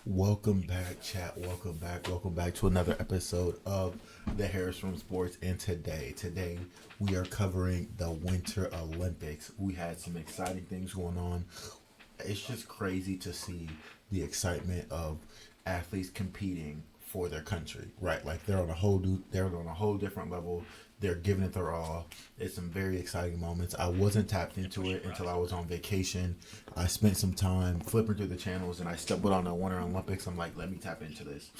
Welcome back, chat. Welcome back. Welcome back to another episode of the Harris Room Sports. And today we are covering the Winter Olympics. We had some exciting things going on. It's just crazy to see the excitement of athletes competing for their country, right? Like they're on a whole different level. They're giving it their all. It's some very exciting moments. I wasn't tapped into it until I was on vacation. I spent some time flipping through the channels and I stumbled on the Winter Olympics. I'm like, let me tap into this.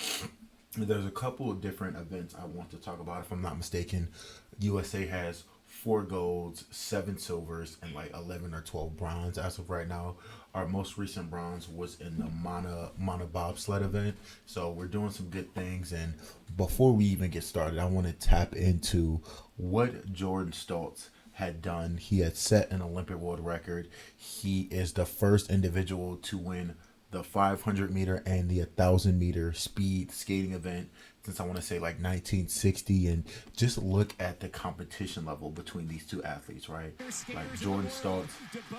There's a couple of different events I want to talk about. If I'm not mistaken, USA has four golds, seven silvers, and like 11 or 12 bronze as of right now. Our most recent bronze was in the Mana bobsled event. So we're doing some good things. And before we even get started, I want to tap into what Jordan Stoltz had done. He had set an Olympic world record. He is the first individual to win the 500 meter and the 1,000 meter speed skating event since I want to say like 1960. And just look at the competition level between these two athletes, right? Like Jordan Stoltz,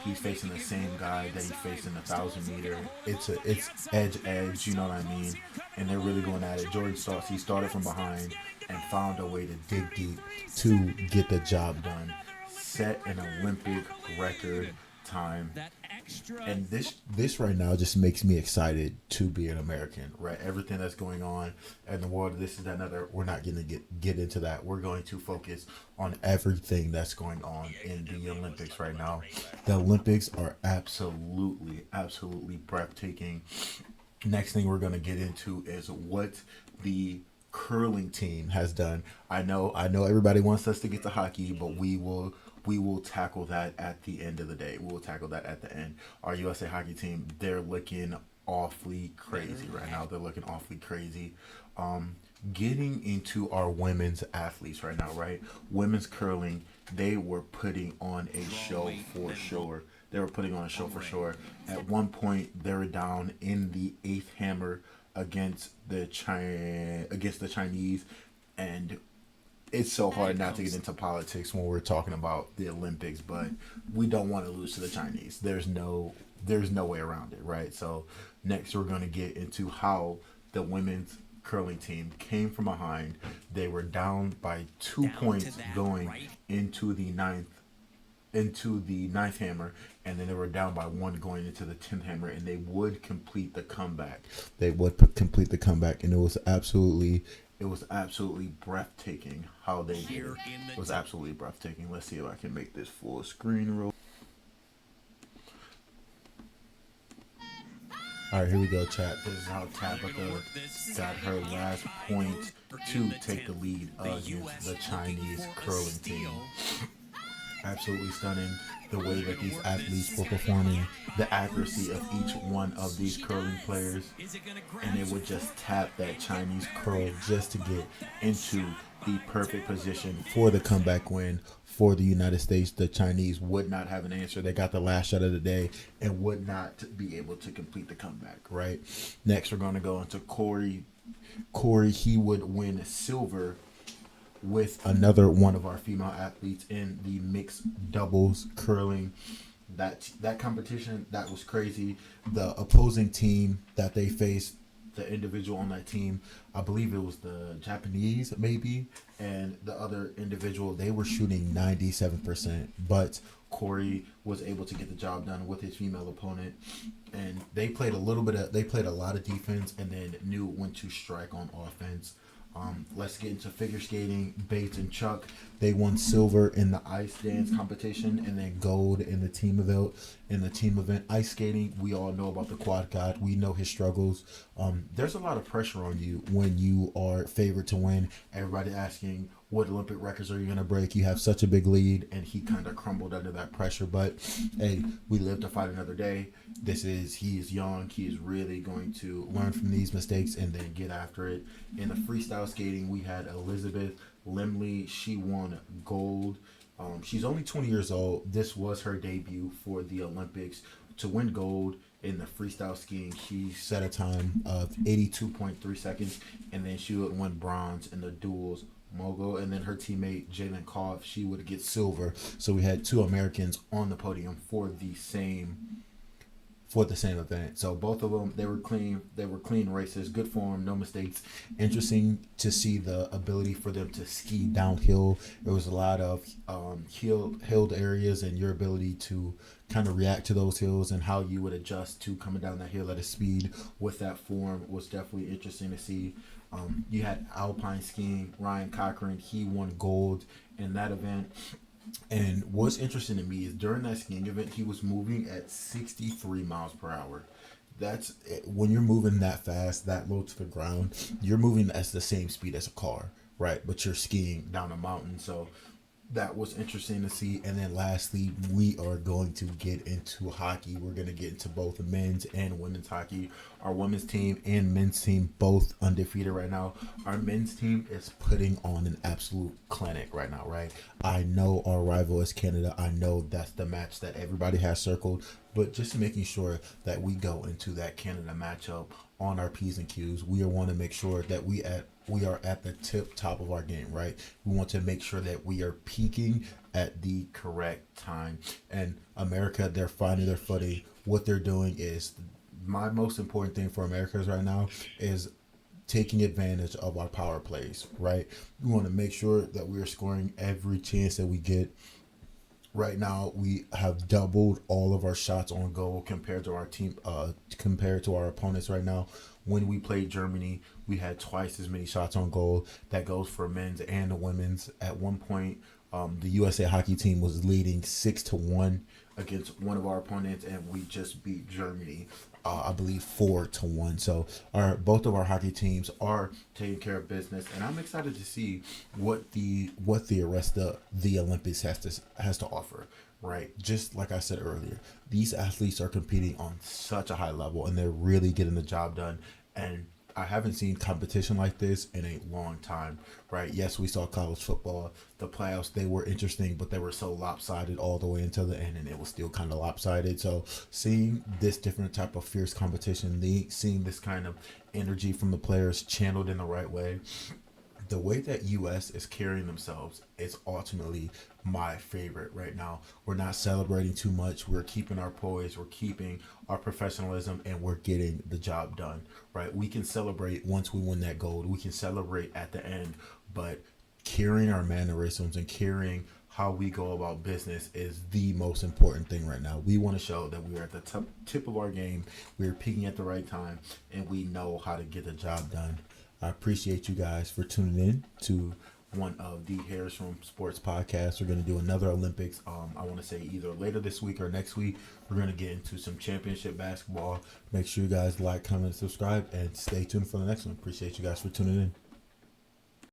he's facing the same guy that he faced in the 1,000 meter. It's edge, you know what I mean? And they're really going at it. Jordan Stoltz, he started from behind and found a way to dig deep to get the job done. Set an Olympic record time, and this right now just makes me excited to be an American, right? Everything that's going on in the world, this is another. We're not going to get into that. We're going to focus on everything that's going on in the Olympics right now. The Olympics are absolutely breathtaking. Next thing we're going to get into is what the curling team has done. I know everybody wants us to get to hockey, but we will tackle that at the end of the day. We'll tackle that at the end. Our USA hockey team, they're looking awfully crazy right now. They're looking awfully crazy. Getting into our women's athletes right now, right? Women's curling, they were putting on a show for sure. They were putting on a show for sure. At one point, they were down in the eighth hammer against the Chinese, and it's so hard not to get into politics when we're talking about the Olympics, but we don't want to lose to the Chinese. There's no way around it, right? So next we're going to get into how the women's curling team came from behind. They were down by 2 points going into the ninth hammer, and then they were down by one going into the 10th hammer, and they would complete the comeback. Complete the comeback, and it was absolutely breathtaking how they did it. It was absolutely breathtaking. Let's see if I can make this full screen real. All right, here we go, chat. This is how Tabitha got her last point to take the lead against the Chinese curling team. Absolutely stunning the way that these athletes were performing, the accuracy of each one of these curling players, and it would just tap that Chinese curl just to get into the perfect position for the comeback win for the United States. The Chinese would not have an answer. They got the last shot of the day and would not be able to complete the comeback, right? Next, we're going to go into Corey. Corey, he would win silver with another one of our female athletes in the mixed doubles curling. That competition, that was crazy. The opposing team that they faced, the individual on that team, I believe it was the Japanese maybe, and the other individual, they were shooting 97%, but Corey was able to get the job done with his female opponent, and they played a lot of defense and then knew when to strike on offense. Let's get into figure skating. Bates and Chuck, they won silver in the ice dance competition and then gold in the team event. In the team event, ice skating, we all know about the quad god. We know his struggles. There's a lot of pressure on you when you are favored to win. Everybody asking, what Olympic records are you going to break? You have such a big lead, and he kind of crumbled under that pressure. But hey, we live to fight another day. He is young. He is really going to learn from these mistakes and then get after it. In the freestyle skating, we had Elizabeth Limley. She won gold. She's only 20 years old. This was her debut for the Olympics. To win gold in the freestyle skiing, she set a time of 82.3 seconds, and then she would win bronze in the duels mogul, and then her teammate Jalen Koff, she would get silver. So we had two Americans on the podium for the same event. So both of them, they were clean. They were clean races, good form, no mistakes. Interesting to see the ability for them to ski downhill. There was a lot of hilled areas, and your ability to kind of react to those hills and how you would adjust to coming down that hill at a speed with that form was definitely interesting to see. You had alpine skiing. Ryan Cochran, he won gold in that event. And what's interesting to me is during that skiing event, he was moving at 63 miles per hour. That's when you're moving that fast, that low to the ground, you're moving at the same speed as a car, right? But you're skiing down a mountain. So that was interesting to see. And then lastly, we are going to get into hockey. We're going to get into both men's and women's hockey. Our women's team and men's team both undefeated right now. Our men's team is putting on an absolute clinic right now, right? I know our rival is Canada. I know that's the match that everybody has circled, but just making sure that we go into that Canada matchup on our P's and Q's. We want to make sure that we are at the top of our game, right? We want to make sure that we are peaking at the correct time. And America, they're finding their footing. What they're doing is my most important thing for Americans right now is taking advantage of our power plays, right? We want to make sure that we are scoring every chance that we get. Right now, we have doubled all of our shots on goal compared to our team, compared to our opponents right now. When we played Germany, we had twice as many shots on goal. That goes for men's and the women's. At one point, the USA hockey team was leading 6-1 against one of our opponents, and we just beat Germany, I believe 4-1. So our both of our hockey teams are taking care of business, and I'm excited to see what the rest of the Olympics has to offer. Right, just like I said earlier, these athletes are competing on such a high level, and they're really getting the job done. And I haven't seen competition like this in a long time, right? Yes, we saw college football, the playoffs, they were interesting, but they were so lopsided all the way until the end, and it was still kind of lopsided. So seeing this different type of fierce competition, seeing this kind of energy from the players channeled in the right way, the way that US is carrying themselves is ultimately my favorite right now. We're not celebrating too much. We're keeping our poise, we're keeping our professionalism, and we're getting the job done, right? We can celebrate once we win that gold. We can celebrate at the end, but carrying our mannerisms and carrying how we go about business is the most important thing right now. We want to show that we are at the tip of our game. We are peaking at the right time, and we know how to get the job done. I appreciate you guys for tuning in to one of the Harris Room Sports podcasts. We're going to do another Olympics. I want to say either later this week or next week. We're going to get into some championship basketball. Make sure you guys like, comment, subscribe, and stay tuned for the next one. Appreciate you guys for tuning in.